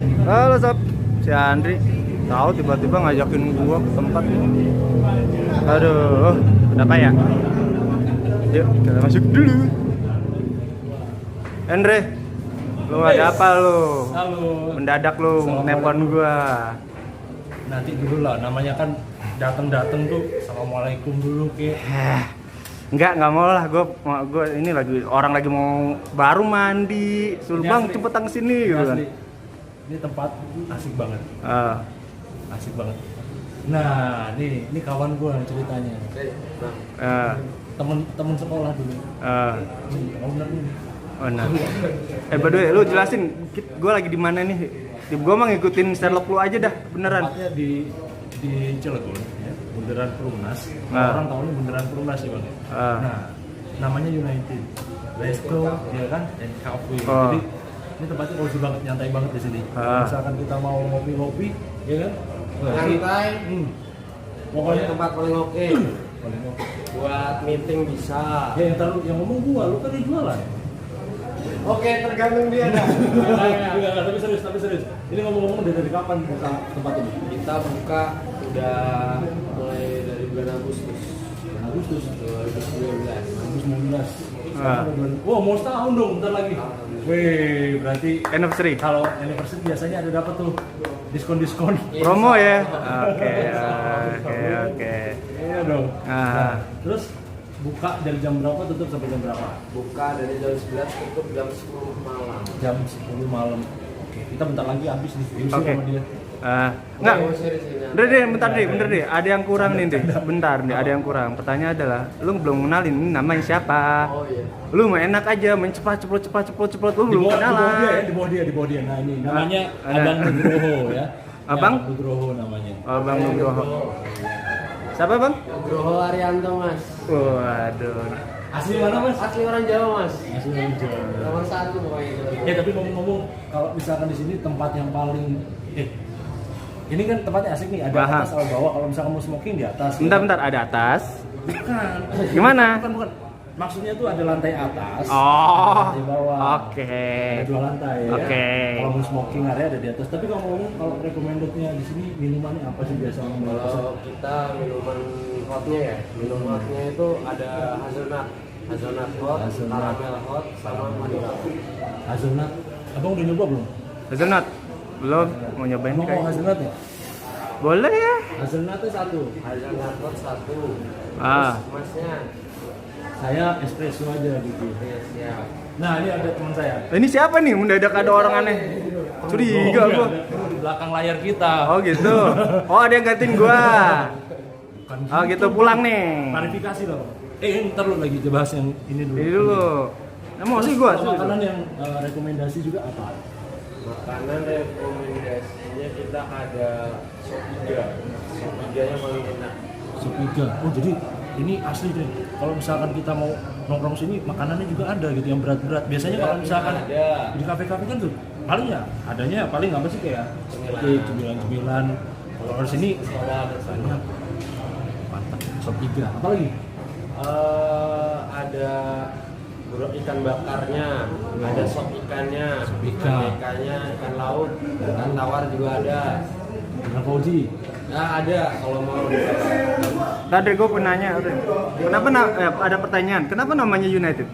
Halo sob, si Andri. Tahu tiba-tiba ngajakin gua ke tempat nih. Aduh, kenapa ya? Yuk, kita masuk dulu. Andre, lu ada apa lu? Halo. Mendadak lu nelpon gua. Nanti dulu lah, namanya kan dateng tuh assalamualaikum dulu ke. Enggak mau lah, gua ini lagi orang lagi mau baru mandi. Suruh bang Asli. cepetan kesini gitu kan. Asli. Ini tempat asik banget, Ah, asik banget. Nah, ini kawan gue ceritanya. ah, Temen sekolah dulu. ah. Owner ini. Oh nah. By the way, lu jelasin gue lagi di mana nih? Gue mah ngikutin Sherlock lu aja dah, beneran. Tempatnya di Cilegon, ya, Bundaran Perumnas. Ah. Orang tahu ini Bundaran Perumnas ya bang. Ah. Nah, namanya United Resto, ya kan, and Cafe. Oh. Jadi ini tempatnya cozy banget, nyantai banget di sini. Ah. Misalkan kita mau ngopi-ngopi, ya kan? Santai. Pokoknya Tempat paling oke. paling oke. Buat meeting bisa. Ya yang ngomong gua, lu kan yang jualan. Oke, tergantung dia dah. Enggak, tapi serius. Ini ngomong-ngomong dari kapan buka tempat ini? Kita buka udah mulai dari bulan Agustus Agustus 2019. 2019. Ah. Wah, mau setahun dong, bentar lagi. Wih, berarti Anniversary. kalau anniversary biasanya ada dapat tuh diskon. Promo ya. Oke. Iya dong. Ah. Nah, terus buka dari jam berapa, tutup sampai jam berapa? Buka dari jam 11 tutup jam 10 malam. Jam 10 malam. Oke, kita bentar lagi habis nih. Diusir Oke. sama dia. Enggak. Oh, sini. Bentar deh. Ada yang kurang nih deh. Bentar nih, ada yang kurang. Pertanyaan adalah, lu belum kenalin ini namanya siapa? Oh iya. Lu mah enak aja main cepat, lu belum kenalan. Di bawah dia. Nah, ini namanya ada. Abang Nugroho ya. Abang? Ya, Nugroho namanya. Oh, Bang Nugroho. Siapa, Bang? Nugroho Arianto, Mas. Waduh. Asli mana, Mas? Asli orang Jawa, Mas. Asli orang Jawa. Nomor 1 pokoknya gitu. Ya, tapi ngomong-ngomong, kalau misalkan di sini tempat yang paling ini kan tempatnya asik nih, ada Paham. atas atau bawah. Kalau misalkan mau smoking di atas. Bentar, ada atas. Bukan. Gimana? Bukan. Maksudnya tuh ada lantai atas, Oh. lantai bawah. Oke. Ada 2 lantai ya. Oke. Kalau mau smoking area ada di atas. Tapi kalau ngomong kalau recommendednya di sini minumannya apa sih biasanya? Kalau kita minuman hotnya ya, minum hotnya itu ada hazelnut hot, caramel hot, sama vanilla. Hazelnut. Abang udah nyoba belum? Hazelnut. Belum mau nyobain Mau kayak. hazelnut ya? Boleh ya? Hazelnutnya 1. Hazelnut hot 1. Ah. Terus masnya. Saya espresso aja gitu. Ya, siap. Nah, ini ada teman saya. Ini siapa nih? Mendadak ada orang aneh. Curiga gua. Di belakang layar kita. Oh gitu. Oh ada yang gantiin gua. Oh gitu, pulang nih. Klarifikasi dong. Ntar lu lagi bahas yang ini dulu. Ini dulu. Emosi gua. Kalau makanan yang rekomendasi juga apa? Makanan rekomendasinya kita ada sop iga. Sop iganya paling enak. Sop iga. Oh jadi ini asli deh. Kalau misalkan kita mau nongkrong sini, makanannya juga ada gitu yang berat-berat. Biasanya kalau misalkan ada. di kafe-kafe kan tuh paling ya adanya paling apa sih kayak cemilan. Kalau di sini banyak. Mantap. Sop iga. Apa lagi? Ada ikan bakarnya, ada sop ikannya, ikannya, ikan laut, ikan tawar juga ada. Dengan Fauzi. Nah, ada kalau mau. Tadi gua penanya, kenapa ada pertanyaan? Kenapa namanya United?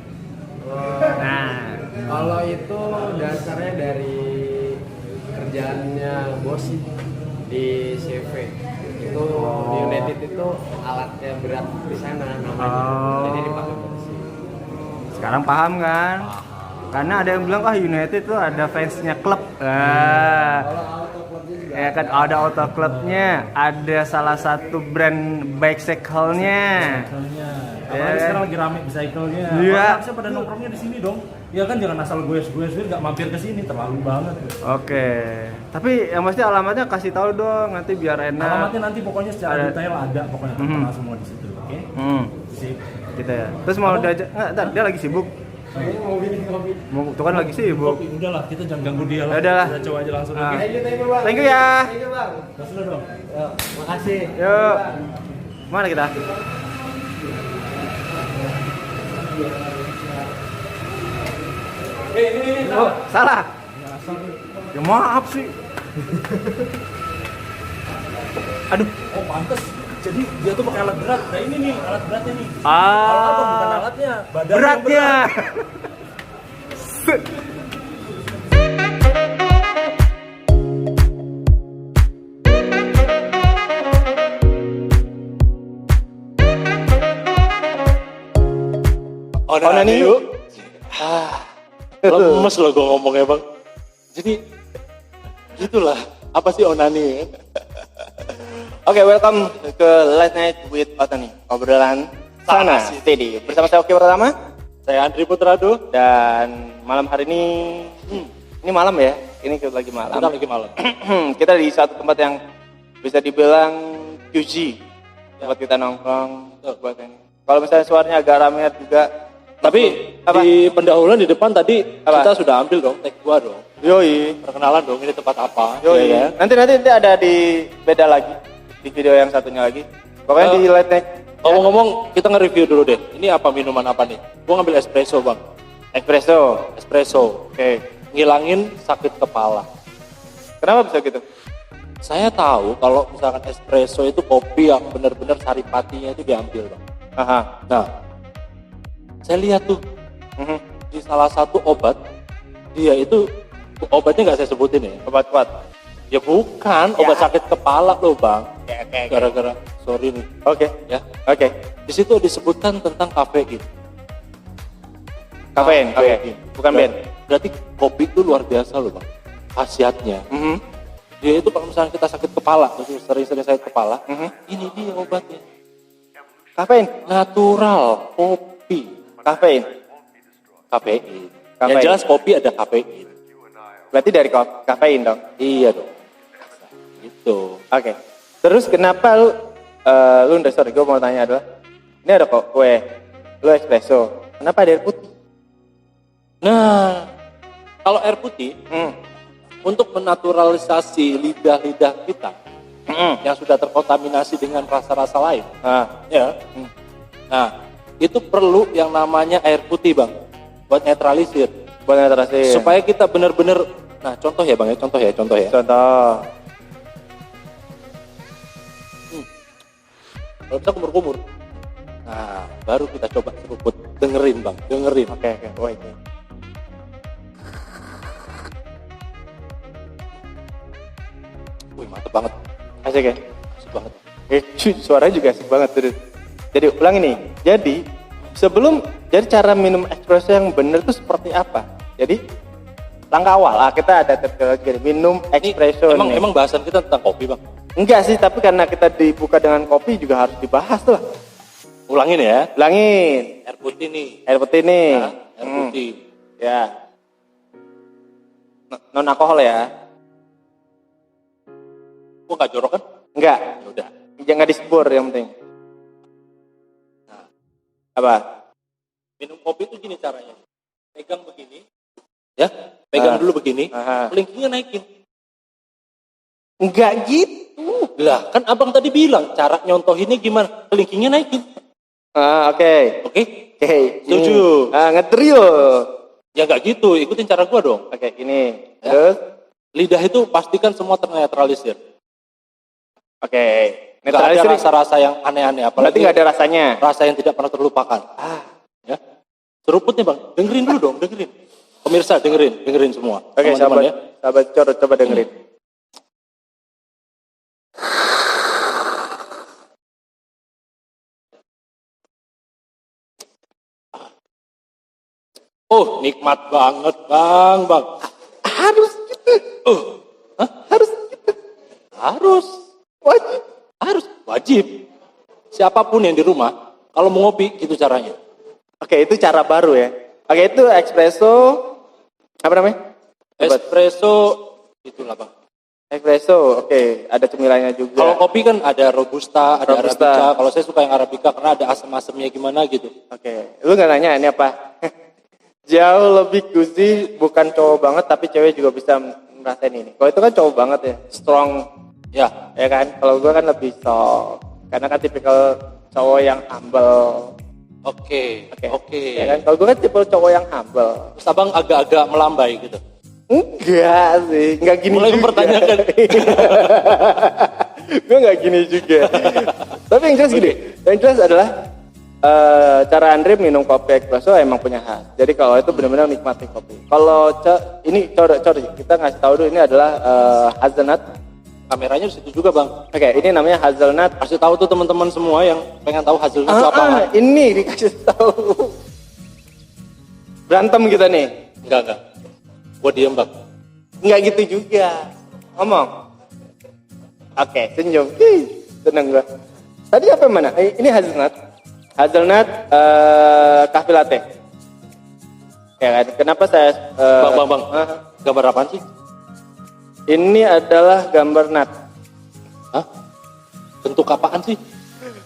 Nah, Kalau itu dasarnya dari kerjaannya bos sih di CV. Itu di United itu alatnya berat di sana namanya. Oh. Jadi dipakai di sini. sekarang paham kan? Karena ada yang bilang United tuh ada fansnya klub. Ah. Kalau auto clubnya juga Ya kan ada auto clubnya, ada salah satu brand bicycle-nya. Bicycle-nya. Ya. Apalagi sekarang lagi rame bicycle-nya. Iya. Orang harusnya pada nongkrongnya di sini dong. Ya kan jangan asal gue nggak mampir ke sini, terlalu banget. Oke. Tapi yang pasti alamatnya kasih tahu dong nanti biar enak. Alamatnya nanti pokoknya secara Ada. detail ada pokoknya tertera semua di situ, oke? Sip. Gitu ya. Terus mau diajak enggak, ntar, dia lagi sibuk. ini mau bikin kopi. Mau tuh kan lagi sibuk. Kopi, udahlah kita jangan ganggu dia lah. Ya udahlah. Kita coba aja langsung. Ah. Oke. Thank you bang. Thank you ya. Thank you bang. Langsung dong. Yuk, makasih. Yuk. Mana kita? Ini Oh, salah. asal Ya maaf sih. Aduh. Oh pantes. Jadi dia tuh pakai alat berat. Nah ini nih alat beratnya nih. Ah. Kalau abang bukan alatnya, badan yang Beratnya. Onani yuk. Lemes loh gue ngomongnya bang. Jadi gitulah. Apa sih onani? Oke, welcome ke Late Night with Otani. Obrolan sana steady. Bersama saya Oki pertama Saya Andri Putrado. dan malam hari ini ini malam ya. Ini kita lagi malam. Kita lagi malam. Kita di satu tempat yang bisa dibilang QG. Tempat kita nongkrong buat ini. Kalau misalnya suaranya agak rame juga. Tapi Apa? di pendahuluan di depan tadi Apa? kita sudah ambil dong take 2 dong. Yoi. Perkenalan dong ini tempat apa. Yoi. Ya, kan? Nanti ada di beda lagi. Di video yang satunya lagi. Pokoknya di Late Night. Ngomong-ngomong kita nge-review dulu deh. Ini apa minuman apa nih? Gua ngambil espresso bang. Espresso. Espresso. Oke. Ngilangin sakit kepala. Kenapa bisa gitu? Saya tahu kalau misalkan espresso itu kopi yang benar-benar saripatinya itu diambil bang. Aha. Nah, saya lihat tuh Mhm. di salah satu obat, dia itu obatnya nggak saya sebutin ya. Obat kuat. Ya bukan, obat sakit kepala loh bang. Gara-gara, sorry nih, Oke. ya. Oke. Di situ disebutkan tentang kafein. Kafein. Bukan ben. Berarti kopi itu luar biasa loh bang. Khasiatnya. Mhm. Dia itu kalau misalnya kita sakit kepala, terus sering-sering sakit kepala, Mhm. ini dia obatnya. Kafein. Natural, kopi. Kafein. Kafein. Kafein. Yang jelas kopi ada kafein. Berarti dari kafein dong. Iya dong. Gitu. Oke. Terus kenapa lu sorry, gue mau tanya adalah ini ada kok kue, lu espresso. Kenapa ada air putih? Nah, kalau air putih Hmm. untuk menaturalisasi lidah-lidah kita yang sudah terkontaminasi dengan rasa-rasa lain, Ah. ya. Nah, itu perlu yang namanya air putih bang, buat netralisir, Buat netralisir. supaya kita benar-benar. Nah, contoh ya bang ya, contoh ya. Contoh. Kalau bisa kumur-kumur. Nah, baru kita coba seruput. Dengerin bang, dengerin. Oke. Wait. Wih, mantep banget, Asik ya? asik banget. Suaranya juga asik banget terus. Jadi ulang ini. Jadi jadi cara minum espresso yang benar itu seperti apa? Jadi langkah awal kita ada tutorial juga nih, minum espresso Emang nih. bahasan kita tentang kopi bang. Enggak sih, tapi karena kita dibuka dengan kopi juga harus dibahas tuh. Ulangin ya. Ulangin. Air putih nih. Air putih nih. Nah, air putih. Ya. Non alkohol ya? Gua nggak jorok kan? Enggak. Ya udah. Jangan disebur yang penting. Nah, Apa? minum kopi itu gini caranya. Pegang begini, ya. Pegang dulu begini. Aha. Kelingkingnya naikin. Enggak gitu. Lah, kan abang tadi bilang cara nyontohinnya gimana? Kelingkingnya naikin. Oke. Oke? Oke. Setuju. Ngedrill. Ya nggak gitu. Ikutin cara gua dong. Oke, ini. Ya. Terus? Lidah itu pastikan semua ternetralisir. Oke. Nggak ada Netralisir. rasa-rasa yang aneh-aneh. Berarti Apalagi nggak ada rasanya. rasa yang tidak pernah terlupakan. Ya. Seruputnya bang, dengerin dulu dong, dengerin. Pemirsa dengerin semua. Oke, Teman-teman sahabat coba dengerin. Oh, nikmat banget bang. Harus gitu. Harus gitu. Harus, wajib. Siapapun yang di rumah, kalau mau ngopi, gitu caranya. Oke, itu cara baru ya. Oke, itu espresso. Apa namanya? Espresso, itulah bang. Espresso, oke. Ada cemilannya juga. Kalau kopi kan ada robusta, ada Robusta. arabica. Kalau saya suka yang arabica karena ada asam-asamnya gimana gitu. Oke, lu nggak nanya ini apa? Jauh lebih cozy, bukan cowok banget, tapi cewek juga bisa ngerasain ini. Kalau itu kan cowok banget ya, strong, Ya, ya kan? Kalau gua kan lebih soft, karena kan tipikal cowok yang humble. oke. Ya kan? Kalau gua kan tipe cowok yang humble. Terus abang agak-agak melambai gitu. Enggak sih, enggak gini Mulai juga. mempertanyakan. Gue enggak gini juga. Tapi yang jelas gini, yang jelas adalah cara Andre minum kopi espresso emang punya khas. Jadi kalau itu benar-benar nikmati kopi. Kalau ini coba kita ngasih tahu dulu ini adalah hazelnut. Kameranya di situ juga bang. Oke, ini namanya hazelnut. Kasih tahu tuh teman-teman semua yang pengen tahu hasilnya itu apa. Ini dikasih tahu. Berantem kita nih. Enggak. Gua diem bang. Enggak gitu juga. Ngomong. Oke, senyum. Seneng gua. Tadi apa mana? Ini hazelnut. Hazelnut cafe latte. Ya kan? Kenapa saya Bang. Gambar apaan sih? Ini adalah gambar nut. Hah? Bentuk apaan sih?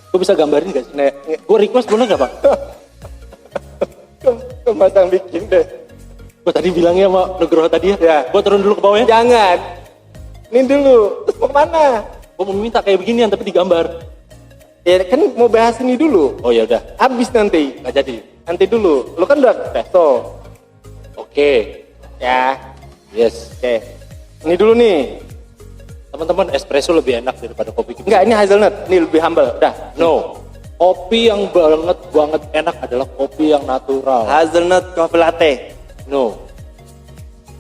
Gue bisa gambarin gak sih? Nih, Gue request boleh gak bang? kemasang bikin deh. Gue tadi bilangnya sama Nugroho tadi ya. Ya. Gue turun dulu ke bawah ya. Jangan. Ini dulu. Terus mau kemana? Gue mau minta kayak beginian tapi digambar. Ya kan mau bahas ini dulu. Oh ya udah. Habis nanti. Gak jadi. Nanti dulu. Lu kan udah espresso. Oke. Ya. Yes. Oke. Ini dulu nih. Teman-teman espresso lebih enak daripada kopi kita. Enggak, ini hazelnut. Ini lebih humble. Udah. No. Kopi yang banget enak adalah kopi yang natural. Hazelnut coffee latte. No.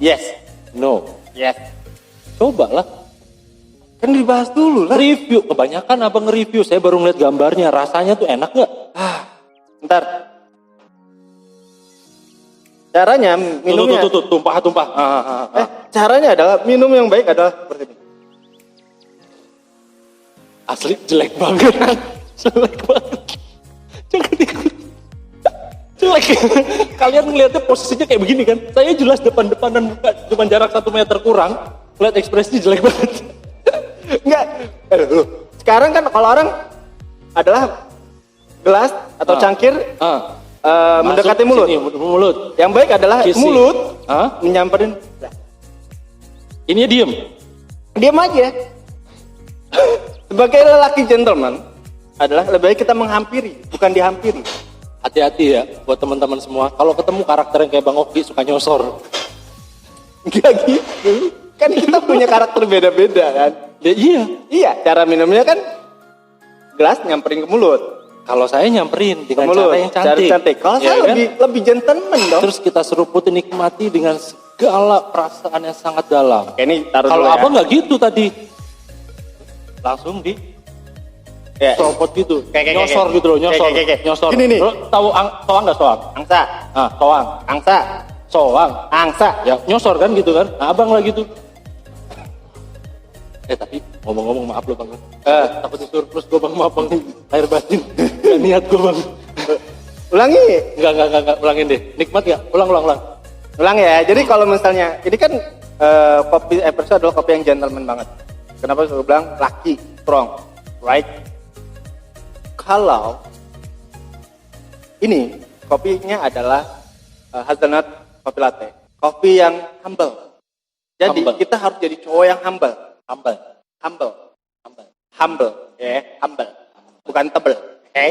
Yes. No. Yes. Cobalah. Kan dibahas dulu lah. Review. Kebanyakan abang nge-review. Saya baru ngeliat gambarnya. Rasanya tuh enak gak? Ntar. Caranya minumnya. Tuh, tumpah. Caranya adalah minum yang baik adalah seperti ini. Asli jelek banget. Jelek banget. Jangan ikut. Jelek. Kalian ngeliatnya posisinya kayak begini kan. Saya jelas depan-depanan bukan. Cuma jarak 1 meter kurang. Lihat ekspresinya jelek banget. Enggak. Sekarang kan kalau orang adalah gelas atau cangkir mendekati mulut. Sini, mulut. Yang baik adalah Kissing. mulut Hah? menyamperin. Ini diem. Diam aja. Sebagai lelaki gentleman adalah lebih baik kita menghampiri, bukan dihampiri. Hati-hati ya buat teman-teman semua. Kalau ketemu karakter yang kayak Bang Oki suka nyosor. Enggak gitu. Kan kita punya karakter beda-beda kan. Ya iya. Iya, cara minumnya kan gelas nyamperin ke mulut. Kalau saya nyamperin Ke dengan mulut. cara yang Cara cantik. cantik. Kalau Ya saya kan? lebih gentleman dong. Terus kita seruputin nikmati dengan segala perasaan yang sangat dalam. Oke, ini taruh Kalau dulu ya. abang nggak gitu tadi, langsung di Ya. copot gitu, Kayak. nyosor gitu loh, nyosor, Kayak. nyosor. Gini nih. Lo tahu soang nggak soang? Angsa, Soang, angsa, soang. angsa. Ya nyosor kan gitu kan? Nah, abang lah gitu. Tapi ngomong-ngomong maaf lo bang. Takut disuruh terus gue bang, maaf bang. Air batin. Gak niat gue bang. Ulangi. Enggak, ulangin deh. Nikmat gak? Ulang. Ulang ya. Jadi kalau misalnya ini kan kopi espresso adalah kopi yang gentleman banget. Kenapa saya bilang laki, strong, right? Kalau ini kopinya adalah hazelnut coffee latte, kopi yang humble. Jadi Humble. kita harus jadi cowok yang humble, Humble. humble, bukan tebel, oke?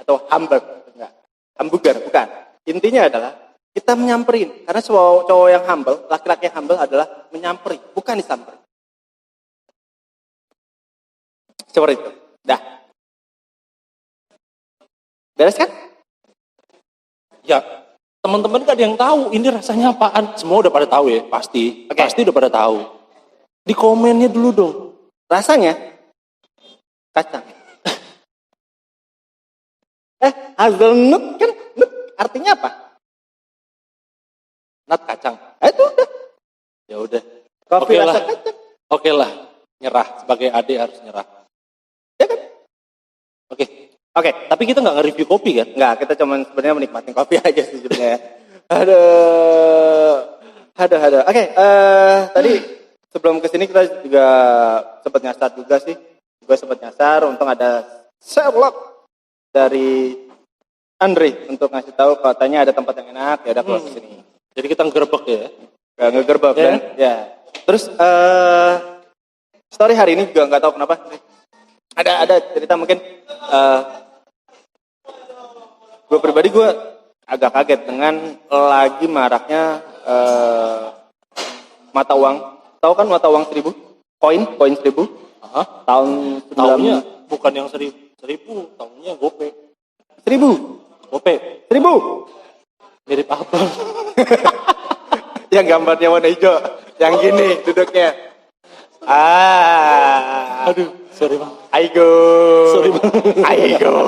Atau hamburger, enggak, hamburger, bukan. Intinya adalah kita menyamperin, karena cowok yang humble, laki-laki yang humble adalah menyamperi, bukan disamperin. Seperti itu. Dah. Beres kan? Ya, teman-teman kan ada yang tahu ini rasanya apaan. Semua udah pada tahu ya, pasti. Oke. Pasti udah pada tahu. Di komennya dulu dong. Rasanya kacang. Hazelnut kan nut artinya apa? Nut kacang. Itu udah. Ya udah. Kopi Oke rasa lah. kacang. Oke lah. Nyerah. Sebagai adik harus nyerah. Ya kan? Oke. Oke. Tapi kita nggak nge-review kopi kan? Enggak, kita cuma sebenarnya menikmati kopi aja sih sebenarnya. Aduh. Oke, tadi sebelum kesini kita juga sempat nyasar juga sih. Gue sempat nyasar, untung ada Sherlock dari Andre untuk ngasih tahu katanya ada tempat yang enak, ya udah keluar kesini. Jadi kita ngegerebek ya. Gak ngegerbek Ya. dan ya. Terus story hari ini juga nggak tahu kenapa. Ada cerita mungkin. Gue pribadi gue agak kaget dengan lagi maraknya mata uang. Tahu kan mata uang 1000? Koin 1000. Hah? Tahun Tahunnya bukan yang 1000, tahunnya gope. 1000. Gope. 1000. Mirip abang. Yang gambarnya warna hijau, yang gini duduknya. Aduh, sorry bang. Aigo. Sorry bang. Aigo.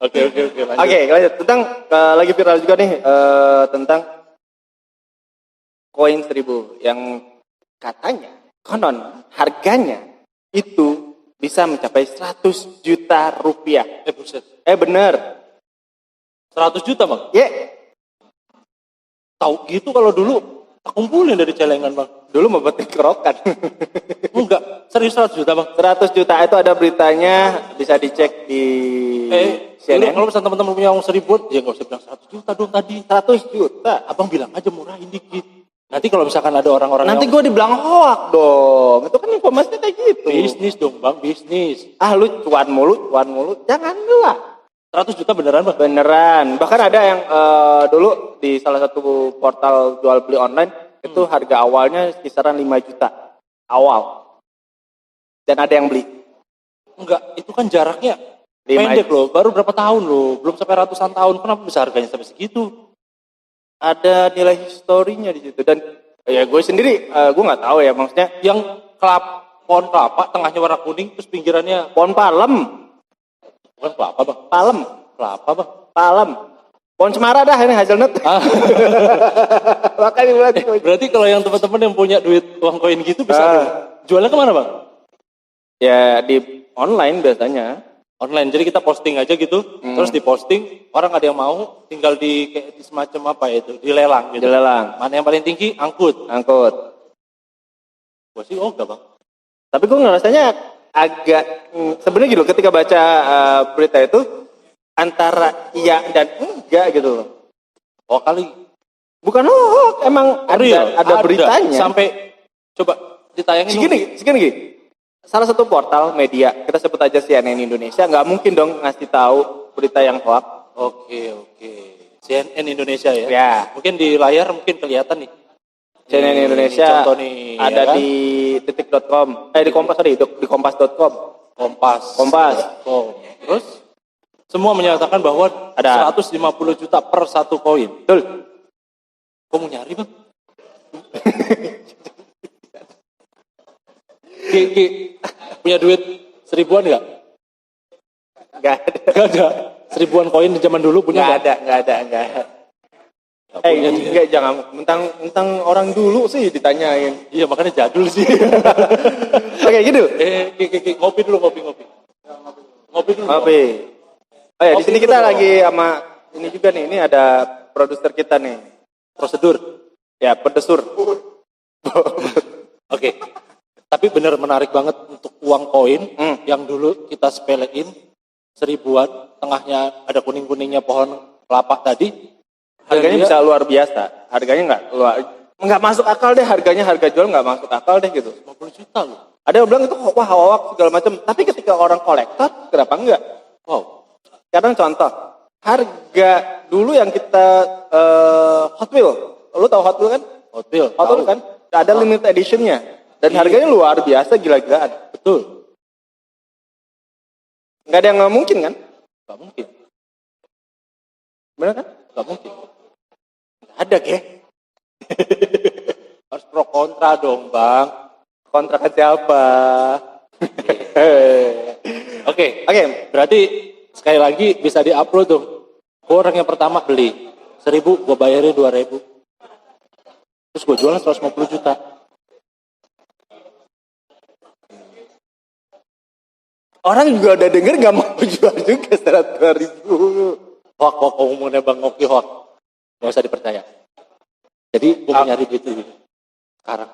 Oke, lanjut. Oke, lanjut. Tentang lagi viral juga nih tentang koin 1000 yang katanya konon harganya itu bisa mencapai 100 juta rupiah. Buset. Bener. 100 juta bang? Ya, Tahu gitu kalau dulu tak kumpulin dari celengan bang. dulu mau buat kerokan. Enggak, serius 100 juta bang. 100 juta itu ada beritanya, bisa dicek di Dulu CNN. kalau misalnya teman-teman punya uang 1000, ya nggak usah bilang 100 juta dong tadi. 100 juta. Abang bilang aja murahin dikit. Nanti kalau misalkan ada orang-orang Nanti yang gue dibilang hoak dong. Itu kan informasinya kayak gitu. bisnis dong bang, bisnis. Lu cuan mulu. Jangan lah. 100 juta beneran bang? Beneran. Bahkan ada yang dulu di salah satu portal jual beli online itu harga awalnya kisaran 5 juta awal. Dan ada yang beli. Enggak, itu kan jaraknya 5 pendek loh. Baru berapa tahun loh, belum sampai ratusan tahun. Kenapa bisa harganya sampai segitu? Ada nilai historinya di situ. Dan ya gue sendiri gue nggak tahu ya, maksudnya Yang pohon kelapa tengahnya warna kuning, terus pinggirannya pohon palem, bukan kelapa bang? Kelapa bang? palem. Pohon cemara dah ini hazelnut. Makanya berarti Berarti kalau yang teman-teman yang punya duit uang koin gitu bisa jualnya kemana bang? ya di online biasanya. Online. Jadi kita posting aja gitu, terus diposting, orang ada yang mau, tinggal kayak di semacam apa ya itu, dilelang gitu. Dilelang, Mana yang paling tinggi, angkut. angkut. Gua sih enggak bang. Tapi gue ngerasanya agak sebenarnya gitu ketika baca berita itu antara iya dan enggak gitu loh. Oh kali. Bukan hoax, emang Real, ada beritanya. Sampai coba ditayangin. Segini. Salah satu portal media, kita sebut aja CNN Indonesia, nggak mungkin dong ngasih tahu berita yang hoax. Oke. CNN Indonesia ya. Ya. Mungkin di layar mungkin kelihatan nih. CNN Indonesia Contoh nih, ada ya kan? di detik.com, di kompas.com. Kompas. Oh. Terus semua menyatakan bahwa Ada. 150 juta per satu koin. Betul. Kok mau nyari bang? Ki, punya duit 1000-an nggak? Nggak ada. Nggak ada. 1000-an koin di zaman dulu punya Nggak ada. Nggak punya dia. Enggak, jangan tentang orang dulu sih ditanyain. Iya makanya jadul sih. Oke, gitu. Ki, ngopi dulu, ngopi. Ngopi dulu. Ngopi. Oh ya, di Ngopi sini dulu kita dong. lagi sama ini juga nih. Ini ada produser kita nih. Prosedur. Ya, pedesur. Oke. Tapi benar menarik banget untuk uang koin yang dulu kita sepelein 1000-an, tengahnya ada kuning-kuningnya pohon kelapa tadi. Harganya Dan dia- bisa luar biasa. Harganya nggak masuk akal deh harganya, harga jual nggak masuk akal deh gitu. 50 juta loh. Ada yang bilang itu wah hoax segala macam. Tapi ketika orang kolektor, kenapa enggak? Wow. Sekarang contoh, harga dulu yang kita Hot Wheel, lu tahu Hot Wheel kan? Hotel. Hot Wheel kan? Ada limited editionnya. Dan harganya luar biasa, gila-gilaan. Betul. Nggak ada yang nggak mungkin kan? Gak mungkin. Bener kan? Gak mungkin. Nggak ada, Ge. Harus pro kontra dong bang. Kontrakan siapa? Oke. Oke, Berarti sekali lagi bisa di-upload dong. Gua orang yang pertama beli 1000, gue bayarin 2000. Terus gue jualan 150 juta. orang juga udah denger nggak mau jual juga 100.000. Hoak ngomongnya bang Ngoki hoak. Gak usah dipercaya. Jadi gue mau nyari duit itu sekarang.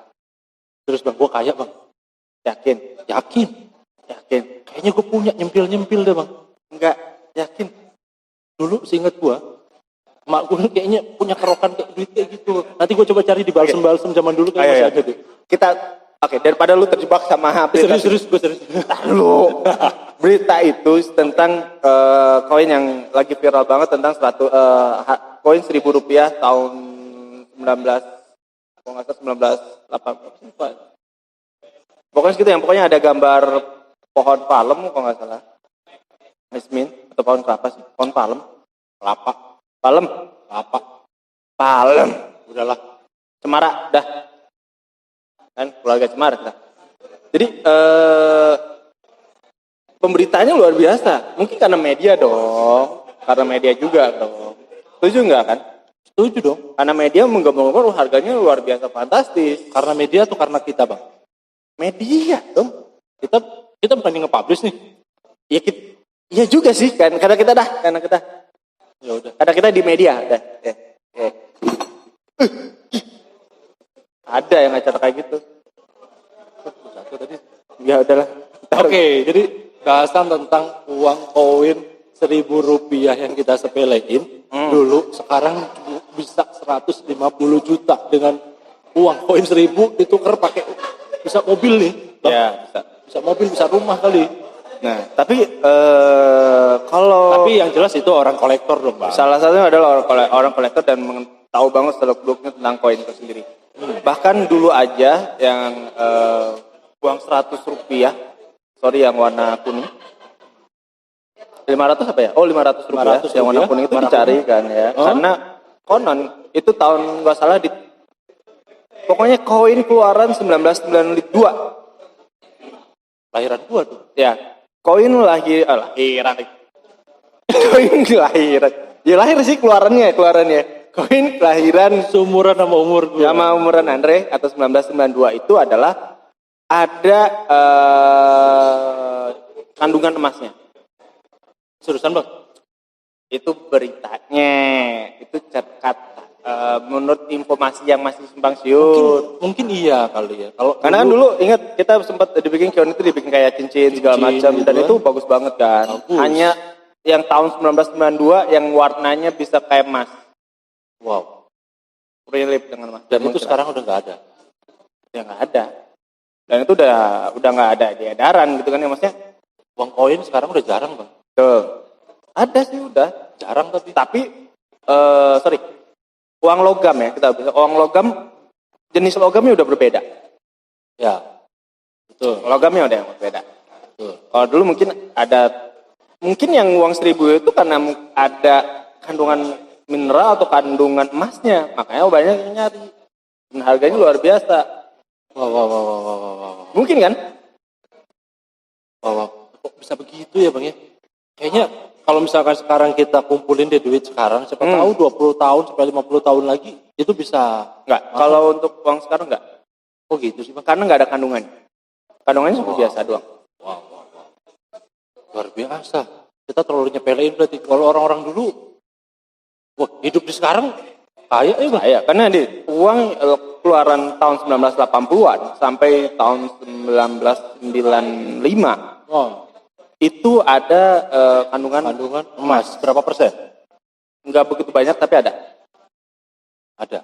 Terus bang gue kaya bang. Yakin? Yakin. Kayaknya gue punya nyempil deh bang. Enggak, yakin. Dulu seinget gue, emak gue kayaknya punya kerokan kayak duit kayak gitu. Nanti gue coba cari di balsem-balsem zaman dulu kayak masih ada deh. Kita, daripada lu terjebak sama berita. Serius. Lu berita itu tentang koin yang lagi viral banget tentang koin 1000 rupiah tahun 19 Kalau nggak salah 1980. Pokoknya segitu yang pokoknya ada gambar pohon palem kalau nggak salah. Jasmine atau pohon kelapa sih? Pohon palem. Kelapa. Palem. Kelapa. Palem. Udahlah. Cemara, dah. Kan keluarga Cemara kita. Jadi pemberitaannya luar biasa. Mungkin karena media dong. Karena media juga dong. Setuju nggak kan? Setuju dong. Karena media menggambarkan harganya luar biasa fantastis. Karena media atau karena kita, Bang? Media dong. Kita bukan yang nge-publish nih. Ya kita, iya juga sih kan. Karena kita. Ya udah. Karena kita di media. Dah. Ada yang acara kayak gitu. Satu tadi. Ya udahlah. Oke, jadi bahasan tentang uang koin Rp1.000 yang kita sepelein dulu, sekarang bisa 150 juta dengan uang koin 1.000 ditukar pakai bisa mobil nih. Bang. Ya, bisa. Bisa mobil, bisa rumah kali. Nah, tapi kalau Tapi yang jelas itu orang kolektor dong, Bang. salah satunya adalah orang kolektor dan tahu banget seluk-beluknya tentang koin itu sendiri. Bahkan dulu aja yang uang 100 rupiah, sorry yang warna kuning, 500 apa ya? Oh 500 rupiah, 500 yang warna rupiah, kuning itu warna dicari kan ya. Karena konon itu tahun nggak salah pokoknya koin keluaran 1992. Lahiran gua tuh. Ya, koin lahiran. Koin lahiran. Ya lahir sih keluarannya. Koin kelahiran Seumuran sama umur gua. sama umuran Andre atau 1992 itu adalah ada kandungan emasnya. Seriusan, Bang? Itu beritanya. Itu kata menurut informasi yang masih simpang siur. Mungkin iya kali ya. Kalau Karena kan dulu ingat kita sempat dibikin koin itu dibikin kayak cincin segala macam gitu dan kan. itu bagus banget kan. Bagus. Hanya yang tahun 1992 yang warnanya bisa kayak emas. wow. Relief dengan emas. Dan itu sekarang udah nggak ada. Ya nggak ada. Dan itu udah nggak ada di edaran gitu kan ya maksudnya. Uang koin sekarang udah jarang, Bang. Tuh. Ada sih udah. Jarang Tapi sorry. Uang logam ya kita bisa. Uang logam jenis logamnya udah berbeda. Ya. Betul. Logamnya udah yang berbeda. Betul. Kalau dulu mungkin yang uang 1.000 itu karena ada kandungan mineral atau kandungan emasnya, makanya banyak yang nyari. Dan harganya luar biasa. Wow. Mungkin kan? Wow. Kok bisa begitu ya, Bang ya? Kayaknya kalau misalkan sekarang kita kumpulin deh duit sekarang, siapa tahu 20 tahun sampai 50 tahun lagi itu bisa. Enggak. Kalau untuk uang sekarang enggak. Oh gitu sih, Bang. Karena enggak ada kandungannya. Kandungannya seperti biasa doang. Wow. Luar biasa. Kita terlalu nyepelein berarti. Kalau orang-orang dulu, wah hidup di sekarang kaya ya, Bang. Iya, karena uang keluaran tahun 1980-an sampai tahun 1995 itu ada kandungan emas. Berapa persen? Enggak begitu banyak tapi ada. Ada.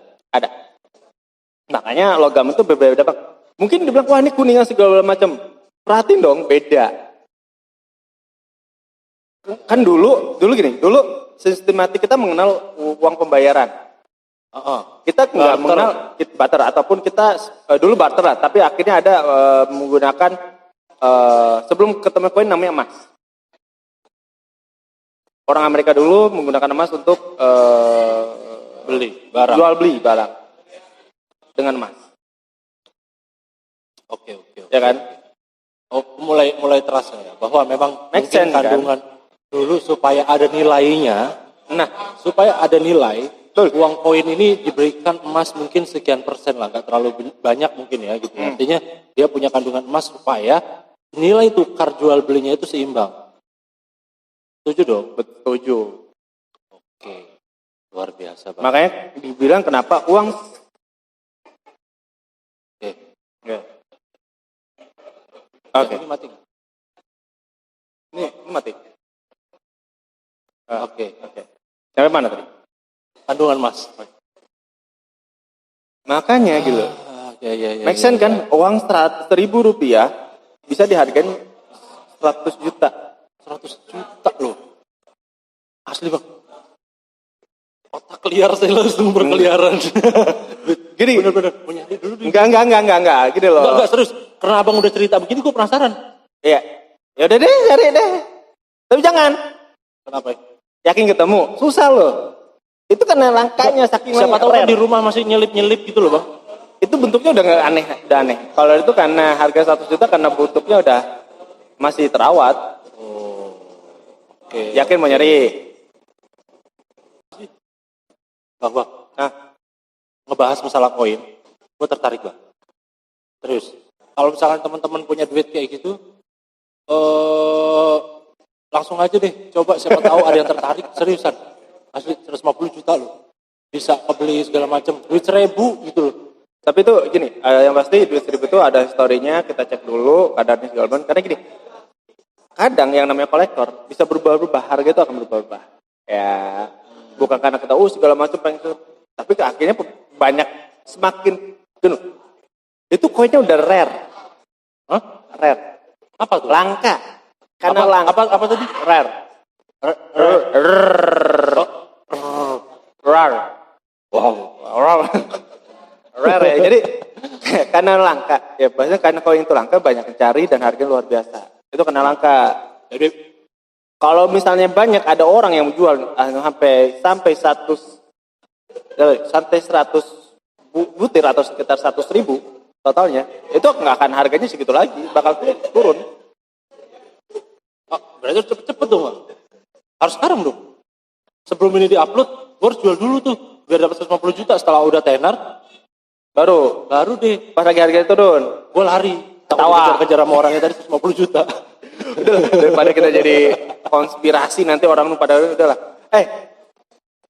Makanya logam itu berbeda. Mungkin dibilang wah ini kuningan segala macam. Perhatiin dong, beda. Kan dulu sistematik kita mengenal uang pembayaran. Kita nggak mengenal barter ataupun kita dulu barter lah, tapi akhirnya ada menggunakan sebelum ketemu koin namanya emas. Orang Amerika dulu menggunakan emas untuk jual beli barang dengan emas. Oke. Ya kan? Oh, mulai terasa ya bahwa memang Make mungkin sense, kandungan dulu supaya ada nilainya. Nah, Supaya ada nilai, betul. uang koin ini diberikan emas mungkin sekian persen lah, nggak terlalu banyak mungkin ya gitu. Artinya dia punya kandungan emas supaya nilai tukar jual belinya itu seimbang. Setuju dong? Setuju. Oke, luar biasa, Bang. Makanya dibilang kenapa uang. Oke. Ini mati. Ini mati. Oke. Sampai mana tadi? Kandungan emas. Makanya gitu. Ya. Make sense kan? Uang 100.000 rupiah bisa dihargain 100 juta. 100 juta loh. Asli, Bang. Otak liar saya langsung berkeliaran. Gini. Bener-bener mau nyari dulu nih. Enggak. Gini loh. Enggak, serius. Karena abang udah cerita begini, gue penasaran. Iya. Ya udah deh, cari deh. Tapi jangan. Kenapa ya? Yakin ketemu. Susah loh. Itu karena langkanya saking Siapa tahu kan rare. di rumah masih nyelip-nyelip gitu loh bang. Itu bentuknya udah nggak aneh, udah aneh. Kalau itu karena harga 1 juta karena bentuknya udah masih terawat. Oke. Yakin mau nyari? Bang. Nah, Ngebahas masalah koin, gue tertarik bang. Serius. Kalau misalkan teman-teman punya duit kayak gitu, langsung aja deh. Coba siapa tahu ada yang tertarik. Seriusan. Asli 150 juta loh. Bisa kebeli segala macam. Duit 1000 gitu loh. tapi itu gini, yang pasti duit 1.000 itu ada historinya, kita cek dulu kadarnya segala macam. Karena gini, kadang yang namanya kolektor bisa berubah-ubah, harga itu akan berubah-ubah. Ya, bukan karena kita segala macam pengen, tapi akhirnya banyak semakin gini. Itu koinnya udah rare. Hah? Rare. Apa tuh? Langka. Karena langka. Apa tadi? Rare. Rare. Wow. Rare ya. Jadi karena langka. Ya biasanya karena koin itu langka banyak yang cari dan harganya luar biasa. Itu karena langka. Jadi kalau misalnya banyak ada orang yang menjual sampai 100 butir atau sekitar 100.000 totalnya, itu nggak akan harganya segitu lagi, bakal turun. Oh, berarti cepet-cepet dong bang. Harus sekarang dong. Sebelum ini diupload, gue harus jual dulu tuh biar dapat 150 juta. Setelah udah tenar, Baru deh pas lagi harganya turun, gue lari. Ketawa. Kejar sama orangnya tadi 150 juta. udah daripada kita jadi konspirasi nanti orang pada udahlah.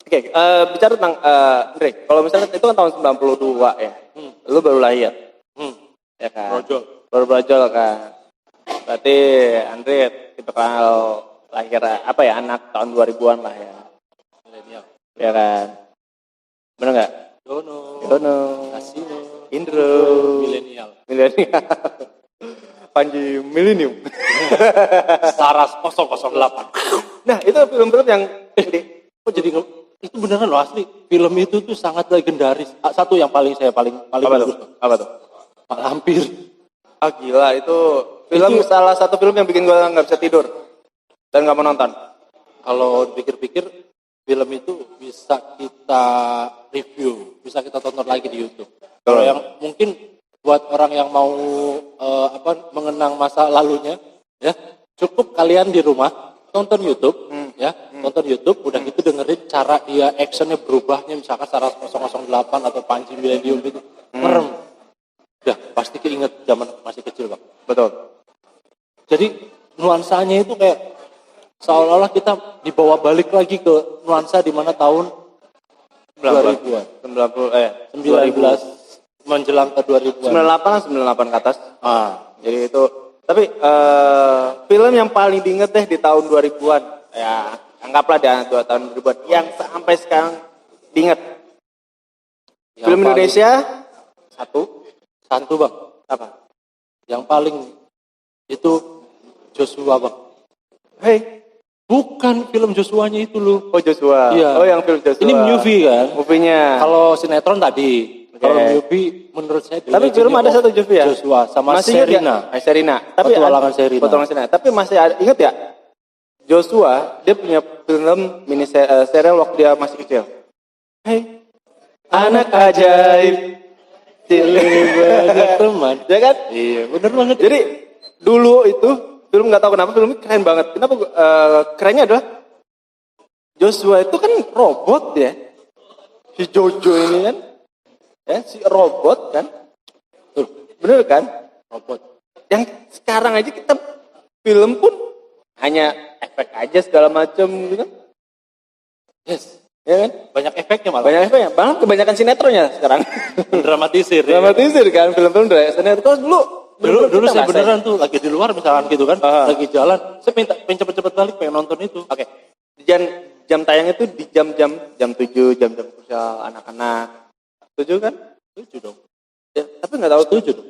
Oke, bicara tentang Andre, kalau misalnya itu kan tahun 92 ya, lu baru lahir, ya kan? Baru brojol kan. Berarti Andre tipe kalau lahir anak tahun 2000-an lah ya. Milenial. Ya kan? Bener nggak? Dono. Kasino. Indro. Milenial. Panji Millennium. Saras 008. Nah, itu film-film yang Kok jadi itu beneran loh asli. Film itu tuh sangat legendaris. Satu yang paling bagus. apa tuh? Pak Lampir. Ah gila, itu film salah satu film yang bikin gue nggak bisa tidur dan nggak mau nonton. Kalau dipikir-pikir film itu bisa kita review, bisa kita tonton lagi di YouTube. Kalau yang mungkin buat orang yang mau mengenang masa lalunya, ya cukup kalian di rumah tonton YouTube, tonton YouTube, udah gitu dengerin cara dia actionnya berubahnya, misalkan Saras 008 atau Panji Millennium itu, merem. Udah pasti keinget zaman masih kecil bang. Betul. Jadi nuansanya itu kayak seolah-olah kita dibawa balik lagi ke nuansa di mana tahun 2000-an. 19 menjelang ke 2000-an. 98 ke atas. Jadi itu. Tapi film yang paling diinget deh di tahun 2000-an. Ya, anggaplah di tahun 2000-an yang sampai sekarang diinget. Film Indonesia satu bang. apa? Yang paling itu Joshua bang. Bukan film Joshua-nya itu loh. Oh Joshua. Iya. Oh yang film Joshua. Ini movie kan? Movie-nya. Kalau sinetron tadi. Okay. Kalau movie menurut saya. Tapi film ada satu Joshua ya? Joshua sama masih Sherina. Sherina. Tapi Petualangan Sherina. Tapi masih ada, ingat ya? Joshua dia punya film mini serial waktu dia masih kecil. Anak ajaib. Banyak teman. Ya kan? Iya bener banget. Jadi dulu itu film nggak tahu kenapa film ini keren banget. Kenapa kerennya adalah Joshua itu kan robot ya. Si Jojo ini kan, ya si robot kan, bener kan? Robot. Yang sekarang aja kita film pun hanya efek aja segala macam gitu kan? Yes. Ya kan? Banyak efeknya malah. Banyak efeknya. Bahkan kebanyakan sinetronnya sekarang. Dramatisir. Dramatisir kan film-film dari sinetron Dulu saya beneran tuh lagi di luar misalkan gitu kan, lagi jalan, saya pengen cepet-cepet balik pengen nonton itu. Oke. Jam tayang itu di jam 7, jam krusial anak-anak. Setuju kan? Setuju dong. Ya, tapi nggak tahu setuju dong.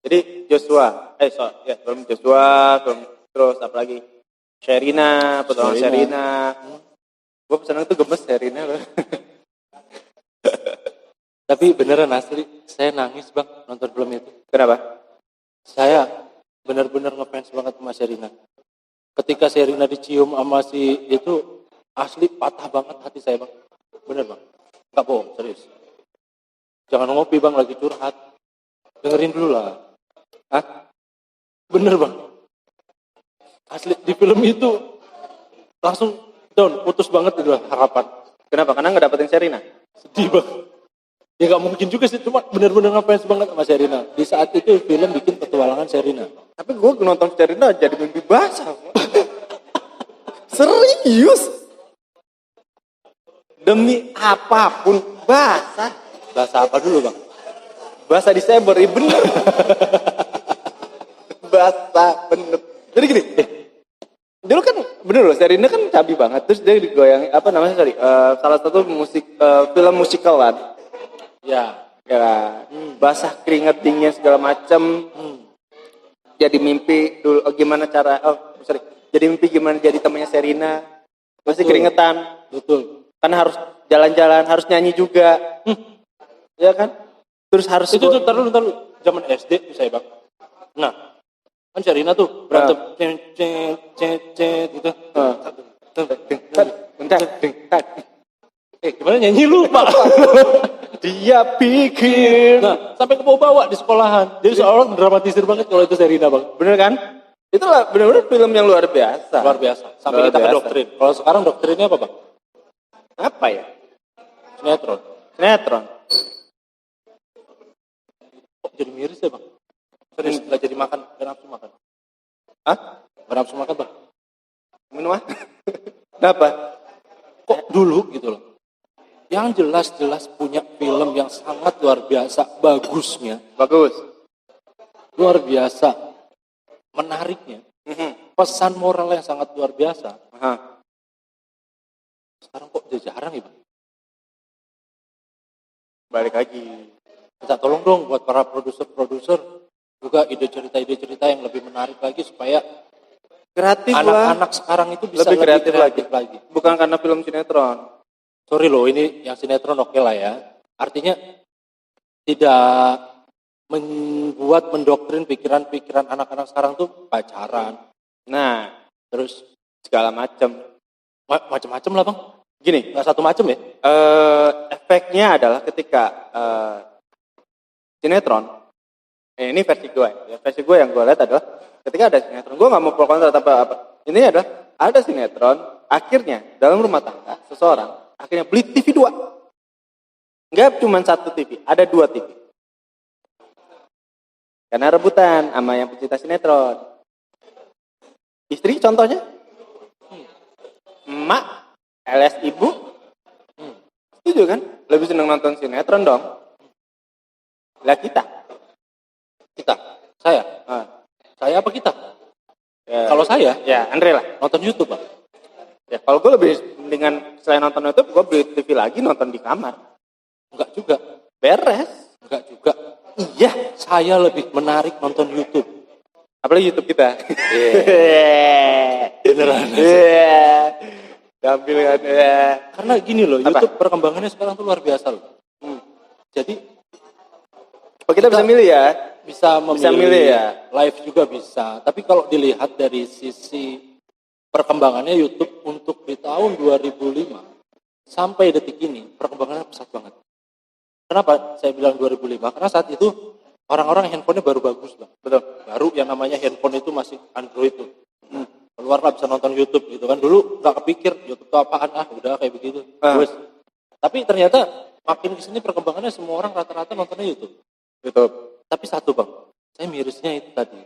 Jadi Joshua, film Joshua, film terus apa lagi? Sherina, Petualangan Sherina. Gue pesan itu gemes Sherina loh. Tapi beneran asli, saya nangis bang nonton film itu. Kenapa? Saya benar-benar ngefans banget sama Sherina. Ketika Sherina dicium sama si itu, asli patah banget hati saya bang. Bener bang, nggak bohong, serius. Jangan ngopi bang, lagi curhat. Dengerin dulu lah. Hah? Bener bang. Asli di film itu langsung down, putus banget itu harapan. Kenapa? Karena nggak dapetin Sherina. Sedih bang. Ya nggak mungkin juga sih, cuma bener-bener ngefans banget sama Sherina. Di saat itu film bikin petualangan Sherina. Tapi gue nonton Sherina jadi mimpi basah. Serius? Demi apapun basah. Bahasa apa dulu bang? Basah di saber, iya bener. Basah bener. Jadi gini, dulu kan bener loh, Sherina kan cabi banget. Terus dia digoyang, apa namanya sorry, salah satu film musikal kan. Ya. Ya kan? Basah keringet dingin segala macem. Jadi mimpi dulu, gimana cara, sorry. Jadi mimpi gimana jadi temannya Sherina. Masih Betul. keringetan. Betul. Kan harus jalan-jalan, harus nyanyi juga. Ya kan? Terus harus Itu tuh taruh zaman SD tuh saya bang. Nah, kan Sherina tuh berantem cet gitu. Gimana nyanyi lupa. Dia pikir. Nah, sampai ke bawah-bawah di sekolahan. Jadi seolah dramatisir banget kalau itu Sherina bang. Bener kan? Itulah bener-bener film yang luar biasa. Luar biasa. Sampai Luar kita ke biasa. doktrin. Kalau sekarang doktrinnya apa bang? Apa ya? Sinetron. Sinetron. Kok jadi miris ya bang? Serius nggak jadi makan, nggak nafsu makan. Hah? Nggak nafsu makan bang? Minum ah? Kenapa? Kok dulu gitu loh. Yang jelas-jelas punya film yang sangat luar biasa bagusnya. Bagus. Luar biasa menariknya. Pesan moral yang sangat luar biasa. Aha. Sekarang kok udah jarang ya bang? Balik lagi. Minta tolong dong buat para produser-produser juga ide cerita yang lebih menarik lagi supaya Kreatif lah. anak-anak sekarang itu bisa Lebih kreatif lagi. Bukan karena film sinetron. Sorry loh, ini yang sinetron oke lah ya. Artinya tidak membuat mendoktrin pikiran-pikiran anak-anak sekarang tuh pacaran. Nah, Terus segala macam. macam-macam lah bang. Gini, Nggak satu macam ya? efeknya adalah ketika sinetron, ini versi gue ya. Versi gue yang gue lihat adalah ketika ada sinetron, gue nggak mau pro kontra apa. Ini adalah ada sinetron, akhirnya dalam rumah tangga seseorang akhirnya beli TV 2. Nggak cuma satu TV, ada 2 TV. Karena rebutan sama yang pecinta sinetron. Istri contohnya, emak, alias ibu, setuju kan? Lebih seneng nonton sinetron dong. Lah kita. Saya? Ah, Saya apa kita? ya, Kalau saya ya Andre lah. nonton YouTube bang. Ya, kalau gue lebih dengan selain nonton YouTube, gue beli TV lagi nonton di kamar. Enggak juga. Beres. Enggak juga. Iya, saya lebih menarik nonton YouTube. Apalagi YouTube kita. Beneran. Gampil kan. Karena gini loh, Apa? YouTube perkembangannya sekarang tuh luar biasa loh. Jadi Oh, kita bisa milih ya. bisa memilih milih ya? live juga bisa. Tapi kalau dilihat dari sisi perkembangannya YouTube untuk di tahun 2005 sampai detik ini perkembangannya pesat banget. Kenapa saya bilang 2005? Karena saat itu orang-orang handphonenya baru bagus bang. Betul. Baru yang namanya handphone itu masih Android tuh. Keluarlah bisa nonton YouTube gitu kan. Dulu nggak kepikir YouTube itu apaan, udah kayak begitu. Terus, tapi ternyata makin kesini perkembangannya semua orang rata-rata nontonnya YouTube. YouTube. Tapi satu bang, saya mirisnya itu tadi.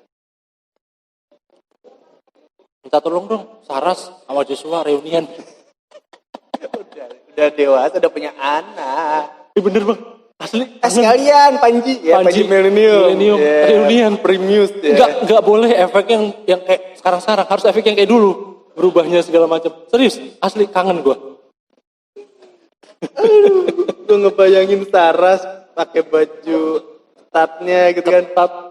Minta tolong dong, Saras sama Joshua reunian. Udah dewasa, udah punya anak. Bener bang, asli. Sekalian Panji ya, Panji Millennium. Yeah. Reunian. Premius ya. Enggak boleh efek yang kayak sekarang harus efek yang kayak dulu. Berubahnya segala macam. Serius, asli kangen gue. Gue ngebayangin Saras pakai baju ketatnya gitu kan.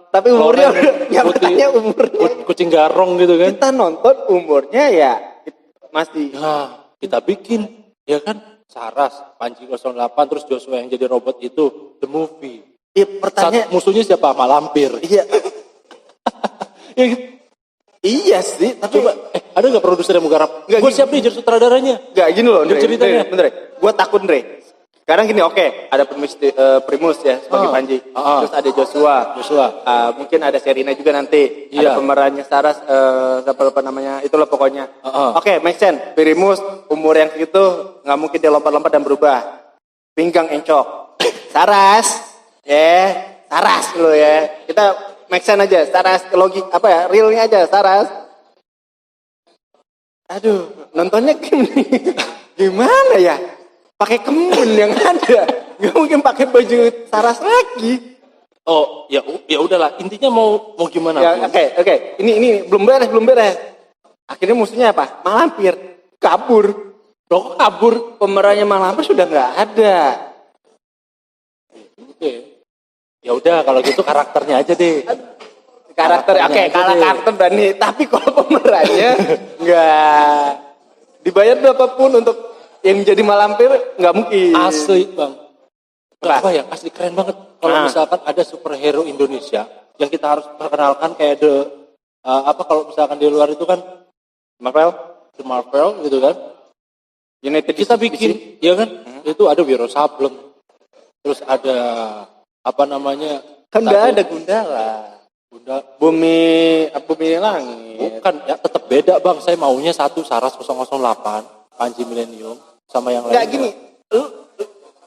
Tapi umurnya yang katanya umurnya kucing garong gitu kan. Kita nonton umurnya ya masih Nah, kita bikin, ya kan? Saras, Panji 08, terus Joshua yang jadi robot itu, the movie. Iya, pertanyaan. Musuhnya siapa? Malampir. Iya. Ya, gitu. Iya sih, tapi Coba, ada nggak produser yang mau garap? Nggak, Gue gini. siap nih jadi sutradaranya. nggak gini loh, Andre. Ceritanya. Bener. Gue takut, Andre. Sekarang gini, oke, ada Primus ya sebagai Panji. Terus ada Joshua. Mungkin ada Serina juga nanti. Iya. Ada pemerannya Saras, apa namanya? Itulah pokoknya. Oke, make sense. Primus umur yang segitu nggak mungkin dia lompat-lompat dan berubah. Pinggang encok. Saras, Saras lo ya. Kita make sense aja. Saras logik apa ya? Realnya aja Saras. Aduh, nontonnya gimana ya? Pakai kembun yang ada, nggak mungkin pakai baju Saras lagi. Oh, ya udahlah. Intinya mau gimana? Ya, oke. Ini belum beres. Akhirnya musuhnya apa? Malampir, kabur. Loh, kok kabur? Pemerannya Malampir sudah nggak ada. Oke. Ya udah, kalau gitu karakternya aja deh. Karakter, karakter berani. Tapi kalau pemerannya nggak dibayar berapapun untuk yang jadi Malampir, nggak mungkin. Asli bang. Gak bayang, asli keren banget. Kalau misalkan ada superhero Indonesia yang kita harus perkenalkan kayak kalau misalkan di luar itu kan The Marvel gitu kan. United Kita bikin, ya kan? Itu ada Wiro Sableng. Terus ada apa namanya? Kan nggak ada Gundala. Bumi langit. Bukan, ya tetap beda bang. Saya maunya satu Saras 008, Panji Millennium, sama yang lain. Nggak gini,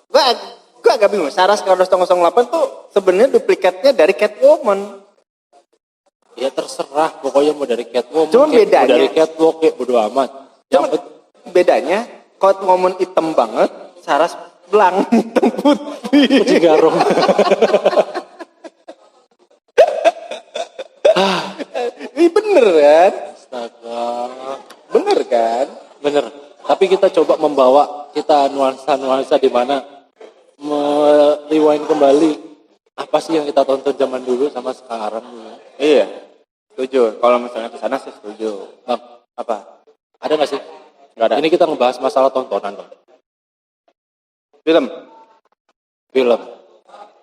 gua agak bingung. Saras kalau 008 tuh sebenarnya duplikatnya dari Catwoman. Ya terserah, pokoknya mau dari Catwoman, Cuma bedanya, mau dari Catwalk, kayak bodo amat. Cuma bedanya, Catwoman hitam banget, Saras belang hitam putih. Cigarong. Ini bener kan? Astaga. Bener kan? Bener. Tapi kita coba membawa kita nuansa-nuansa di mana rewind kembali apa sih yang kita tonton zaman dulu sama sekarang. Iya, setuju. Kalau misalnya ke sana sih setuju. Bang, Apa? ada nggak sih? Nggak ada. Ini kita ngebahas masalah tontonan, Bang. Film.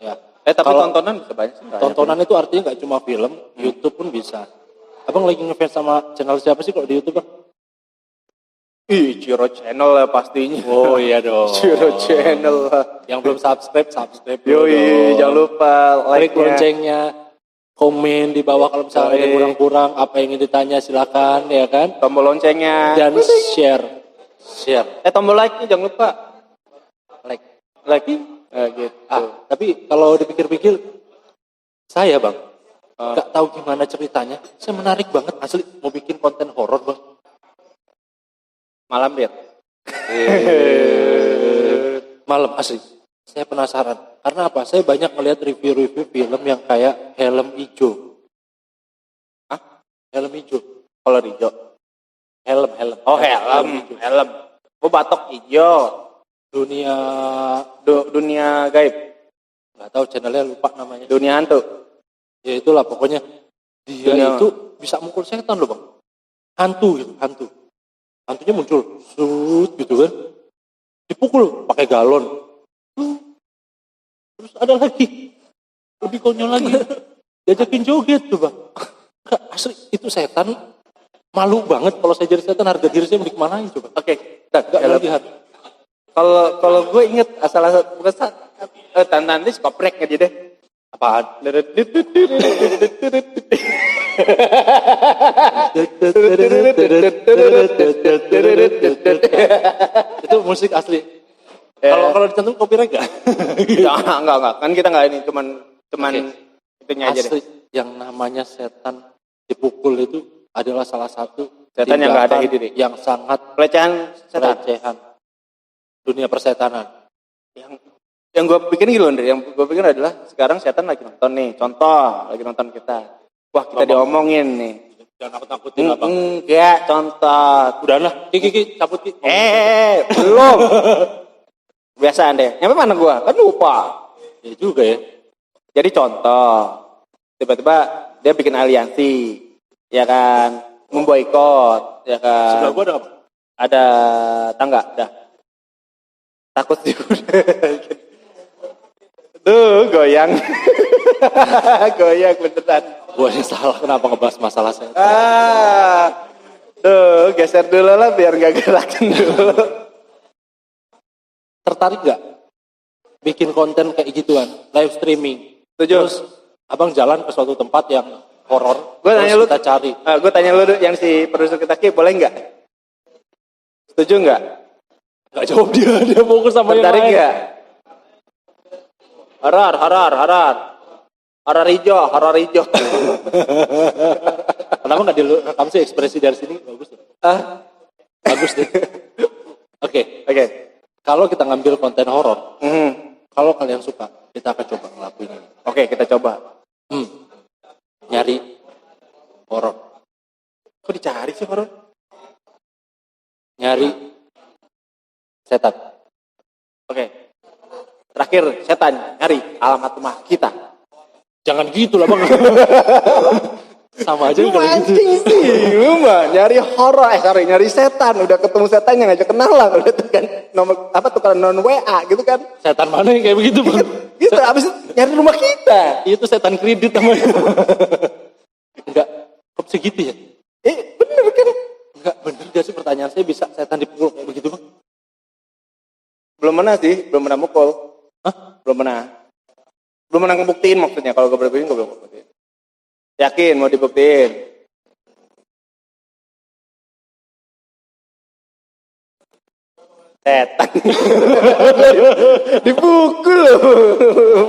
Ya. Tapi Kalau tontonan bisa banyak sih. tontonan itu artinya nggak cuma film, YouTube pun bisa. Abang lagi ngefans sama channel siapa sih kalau di YouTube, Bang? Ciro Channel lah pastinya. Oh iya dong. Ciro Channel lah. Yang belum subscribe Yoi, jangan lupa klik like-nya. loncengnya, komen di bawah kalau misalnya ada kurang-kurang apa yang ingin ditanya silakan ya kan. Tombol loncengnya. Dan share. Tombol like-nya jangan lupa. Like. Like gitu. Tapi kalau dipikir-pikir saya bang nggak tahu gimana ceritanya. Saya menarik banget asli mau bikin konten horor bang. Malampir. Malam asli. Saya penasaran. Karena apa? Saya banyak melihat review-review film yang kayak Helm Ijo. Helm Ijo. Kalau hijau. Helm. Oh helm. Oh batok hijau. Dunia gaib. Nggak tahu channelnya lupa namanya. Dunia hantu. Ya itulah pokoknya. Dia itu bisa mukul setan loh bang. Hantu. Hantunya muncul. Gitu kan. Dipukul pakai galon. Terus ada lagi. Lebih konyol lagi. Diajakin joget tuh bang. Enggak, asli itu setan. Malu banget kalau saya jadi setan, harga diri saya mau dikemanain coba. Oke. Enggak lihat. Kalau gue inget bukan nanti skoprek nggak dia deh. Apaan? Itu musik asli. Kalau dicantum copyright enggak? Enggak. Kan kita enggak ini cuman itunya aja deh. Asli yang namanya setan dipukul itu adalah salah satu Setan yang enggak ada ide yang sangat pelecehan setan. Dunia persetanan. Yang gue pikirin gitu loh, Andre. Yang gue pikir adalah sekarang setan lagi nonton nih. Contoh, lagi nonton kita. Wah, kita diomongin nih. Jangan nakut-nakutin abang. Ya, contoh. Udahlah, Ki, cabut Ki. Belum. Biasa Andre. Nyampe mana gue? Kan lupa. Ya juga ya. Jadi contoh. Tiba-tiba dia bikin aliansi. Ya kan? Memboikot. Ya kan? Sebelah gue ada apa? Ada tangga, dah. Takut sih udah. Tuh, goyang. Goyang beneran. Gua yang salah kenapa ngebahas masalah setan. Tuh, geser dulu lah biar gak gerakan dulu. Tertarik gak bikin konten kayak gituan, live streaming? Setuju. Terus abang jalan ke suatu tempat yang horor, Gue terus tanya lu, kita cari. gue tanya lu yang si produser kita Ki, boleh nggak? Setuju nggak? Gak jawab dia fokus sama yang Tertarik lain. nggak? Horor hijau. Kenapa gak direkam sih ekspresi dari sini? Bagus deh. Bagus deh. Oke. Kalau kita ngambil konten horor, kalau kalian suka, kita akan coba ngelakuin ini. Oke, kita coba. Nyari horor. Kok dicari sih horor? Nyari setan. Oke. Terakhir, setan nyari alamat rumah kita. Jangan gitu lah bang. Sama aja Lu kalau gitu. mancing sih, lu mah nyari horor, nyari setan. Udah ketemu setan yang ngajak kenalan, udah tuh kan nomor tukeran non WA gitu kan? Setan mana yang kayak begitu bang? Gitu, abis itu nyari rumah kita. Itu setan kredit namanya. Enggak, kok bisa gitu ya? Bener kan? Enggak, bener gak sih pertanyaan saya bisa setan dipukul kayak begitu bang? Belum pernah mukul. Hah? Belum pernah ngebuktiin maksudnya. Kalau gue berbuktiin, gue belum ngebuktiin. Yakin mau dibuktiin? Setan. Dipukul loh.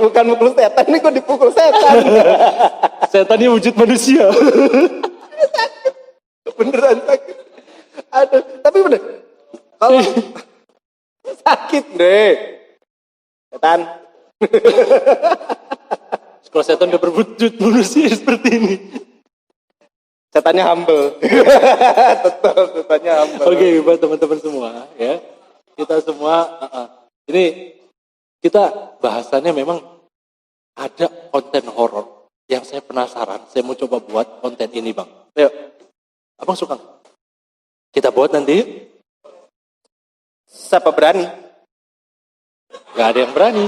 Bukan mukul setan, ini kok dipukul setan. Setannya wujud manusia. Beneran sakit. Aduh, tapi bener. Kalau sakit deh. Setan. Kalau setan udah berwujud manusia seperti ini. Setannya humble. Tetap setannya humble. Oke, buat teman-teman semua ya. Kita semua ini kita bahasannya memang ada konten horor yang saya penasaran. Saya mau coba buat konten ini, Bang. Yuk. Abang suka? Kita buat nanti. Siapa berani? Gak ada yang berani.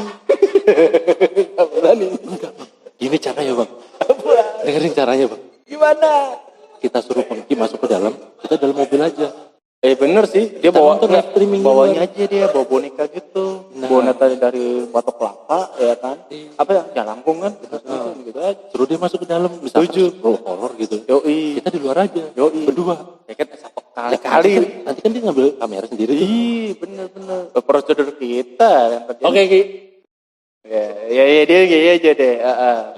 Gak berani. Enggak, Bang. Gini caranya, Bang. Dengerin caranya, Bang. Gimana? Kita suruh Pengki masuk ke dalam, kita dalam mobil aja. Bener sih, dia Kita bawa nonton live streaming bawanya aja dia bawa boneka gitu. Nah. Boneka dari batok kelapa ya kan. Apa ya? Jalangkung kan? Gitu aja. Suruh dia masuk ke dalam, misalkan horor gitu. Yoi. Kita di luar aja, berdua. Ya kan satu kali-kali. Nanti kan dia ngambil kamera sendiri tuh. Bener-bener. Prosedur kita yang terjadi. Oke, Ki. Ya dia aja deh.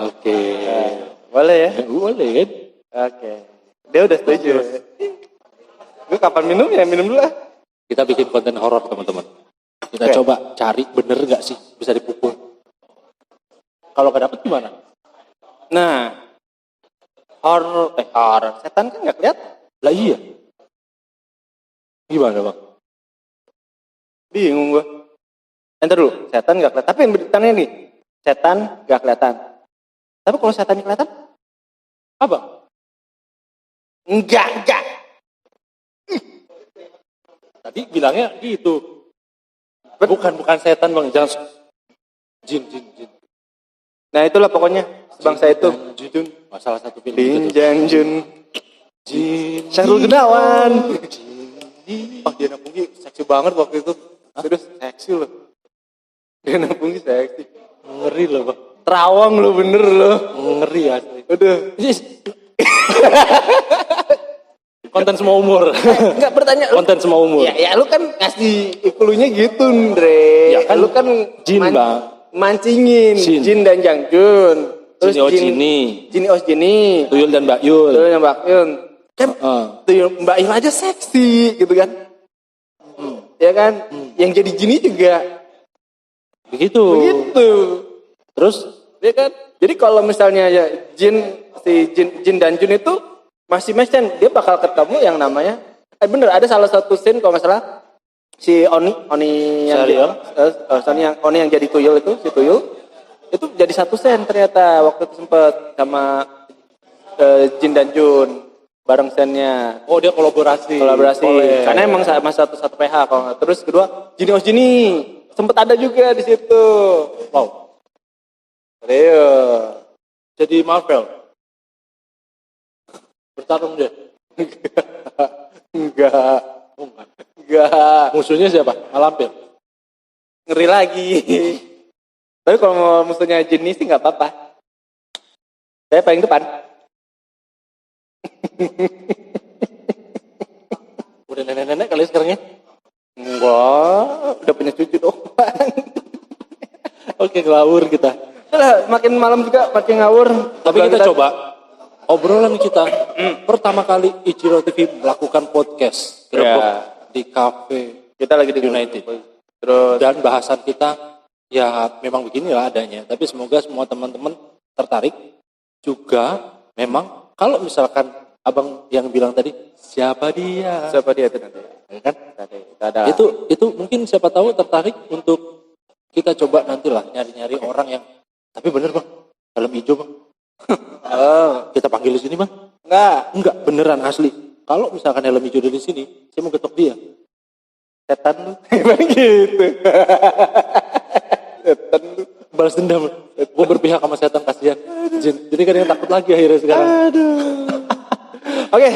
Oke. Boleh ya? Boleh kan? Oke. Dia udah setuju. Gue kapan minum ya? Minum dulu lah. Kita bikin konten horor, teman-teman. Kita Oke. coba cari bener nggak sih bisa dipukul. Kalau nggak dapet gimana? Nah, horor, setan kan nggak kelihatan. Lah iya. Gimana, Bang? Bingung gue. Enter dulu, setan nggak kelihatan. Tapi yang beritanya nih, setan nggak kelihatan. Tapi kalau setan kelihatan, Apa? enggak. Tadi bilangnya gitu. Bukan setan, Bang. Jangan jin. Nah itulah pokoknya bangsa itu. Jin. Salah satu film Din itu tuh. Jan Jun, Jin. Syahrul Gunawan. Diana Punggi seksi banget waktu itu. Serius seksi loh. Diana Punggi seksi. Ngeri loh, Bang. Terawang lo bener lo. Ngeri asli. Udah. Konten semua umur. Enggak bertanya. Konten semua umur. Ya lu kan ngasih iklunya gitu, Ndre. Ya kan, lu kan jin, Bang. Mancingin Jin. Jin dan Jang Jun. Jini Ojini. Jini Ojini. Tuyul dan Mbak Yul. Tuyul dan Mbak Yun. Kan Tuyul Mbak Yun aja seksi gitu kan. Ya kan? Yang jadi Jini juga Begitu. begitu. Terus Ya kan? Jadi kalau misalnya ya Jin dan Jun itu masih mention dia bakal ketemu yang namanya bener ada salah satu scene kalau nggak salah si Oni yang Oni yang jadi tuyul itu si tuyul itu jadi satu scene ternyata waktu itu sempet sama Jin dan Jun bareng Sennya. Oh dia kolaborasi. Kolaborasi. Karena emang sama satu PH kalau nggak. Terus kedua Jini sempet ada juga di situ. Wow. Serius. Jadi Marvel. Bertarung dia. Enggak. Oh, enggak. Enggak. Musuhnya siapa? Malampir. Ngeri lagi. Tapi kalau mau musuhnya Jini sih nggak apa-apa. Saya paling depan. Udah nenek-nenek kali sekarang ya? Enggak, udah punya cucu doang. Oke, ngawur kita. Udah, makin malam juga makin ngawur. Tapi kita coba obrolan kita. Pertama kali Ichiro TV melakukan podcast di cafe Kita lagi di United. Terus Dan bahasan kita ya memang beginilah adanya. Tapi semoga semua teman-teman tertarik. Juga memang kalau misalkan abang yang bilang tadi siapa dia siapa dia itu nanti? ya kan Kita ada. itu mungkin siapa tahu tertarik untuk kita coba nantilah nyari-nyari orang yang tapi bener bang helm hijau bang kita panggil di sini bang enggak beneran asli kalau misalkan helm hijau dari sini saya mau ketok dia setan lu. Emang gitu. Setan lu. balas dendam gue berpihak sama setan kasihan Jin. Jadi kan yang takut lagi akhirnya sekarang. Oke,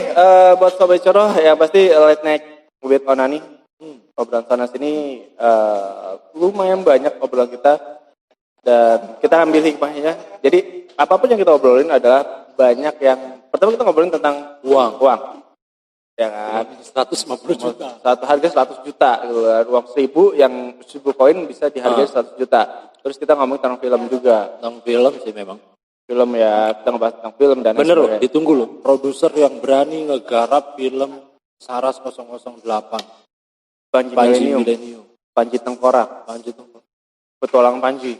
buat Sobat Coro yang pasti late night with Onani. Obrolan sana sini lumayan banyak obrolan kita dan kita ambil hikmahnya. Jadi apapun yang kita obrolin adalah banyak yang pertama kita ngobrolin tentang uang. Ya kan? 150 juta. Satu harga 100 juta gitu kan. Uang 1000 yang 1000 koin bisa dihargai 100 juta. Terus kita ngomongin tentang film juga. Tentang film sih memang. Film ya, kita ngebahas tentang film dan Bener loh, ditunggu loh. Produser yang berani ngegarap film Saras 008. Panji Millennium. Panji Tengkorak. Petualangan Panji.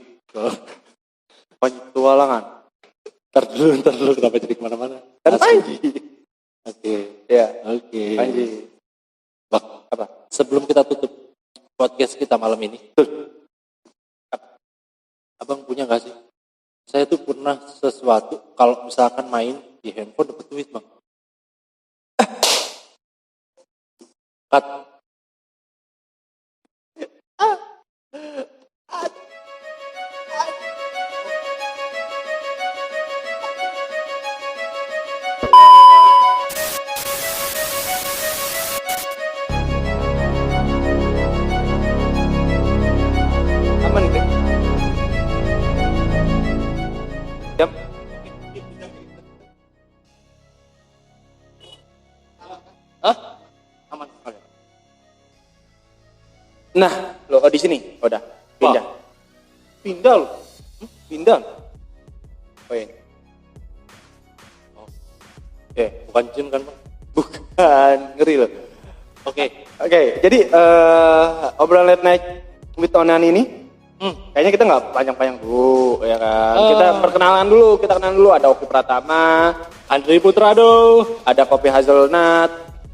Panji Petualangan. Ntar dulu kenapa jadi kemana-mana. Kan Panji. Oke. Ya. Oke. Panji. Bang, Apa? sebelum kita tutup podcast kita malam ini, abang punya gak sih? Saya tuh pernah sesuatu kalau misalkan main di handphone dapat duit bang. Cut. Aman kan? Jam. Hah? Aman. Oke. Nah, lo di sini. Udah. Pindah. Pindah lo. Pindah. Oh ini. Oke. Bukan jin kan bang? Bukan. Ngeri lo. Oke. Oke. Jadi obrolan late night with Onan ini kayaknya kita nggak panjang-panjang dulu ya kan. Kita perkenalan dulu. Kita kenalan dulu. Ada Oki Pratama, Andri Putrado, ada Kopi Hazelnut,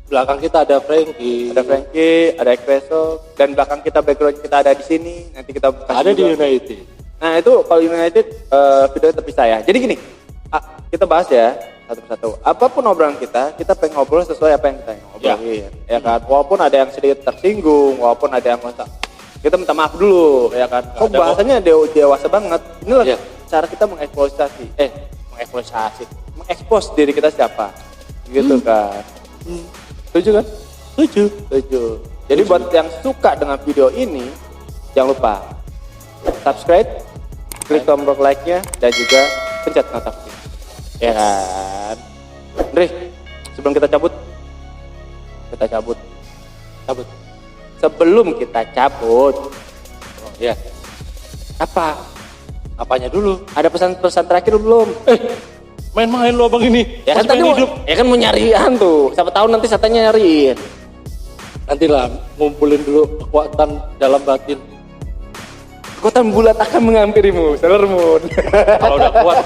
belakang kita ada Frankie, ada Frankie, ada Espresso, dan belakang kita background kita ada di sini. Nanti kita kasih ada di juga. United. Nah itu kalau United videonya terpisah ya. Jadi gini, kita bahas ya satu persatu. Apapun obrolan kita pengen ngobrol sesuai apa yang kita ngobrolin. Ya kan. Walaupun ada yang sedikit tersinggung, walaupun ada yang merasa kita minta maaf dulu, ya kan. Kok bahasanya dewasa banget. Inilah cara kita mengekspos diri kita siapa, gitu kan. Setuju kan? Setuju. Jadi buat yang suka dengan video ini, jangan lupa subscribe, klik tombol like-nya, dan juga pencet notifikasi. Ya kan? Andre, sebelum kita cabut. Sebelum kita cabut. Oh ya. Apa? Apanya dulu? Ada pesan-pesan terakhir belum? Main-main lo abang ini. Ya kan Masih tadi pengen hidup. ya kan mau nyariin tuh. Siapa tahu nanti satenya nyariin. Nantilah ngumpulin dulu kekuatan dalam batin. Kekuatan bulat akan menghampirimu, Sailor Moon. Kalau udah kuat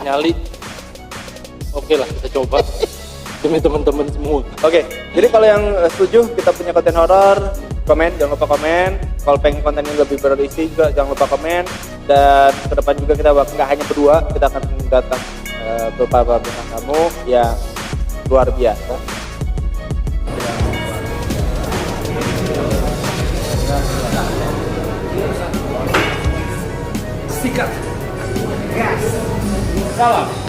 nyali. Oke lah kita coba demi teman-teman semua. Oke, jadi kalau yang setuju kita punya konten horor, komen, jangan lupa komen. Kalau pengen konten yang lebih berisi juga jangan lupa komen. Dan ke depan juga kita nggak hanya berdua, kita akan datang beberapa bintang tamu yang luar biasa. Sikat. Gas. Salam.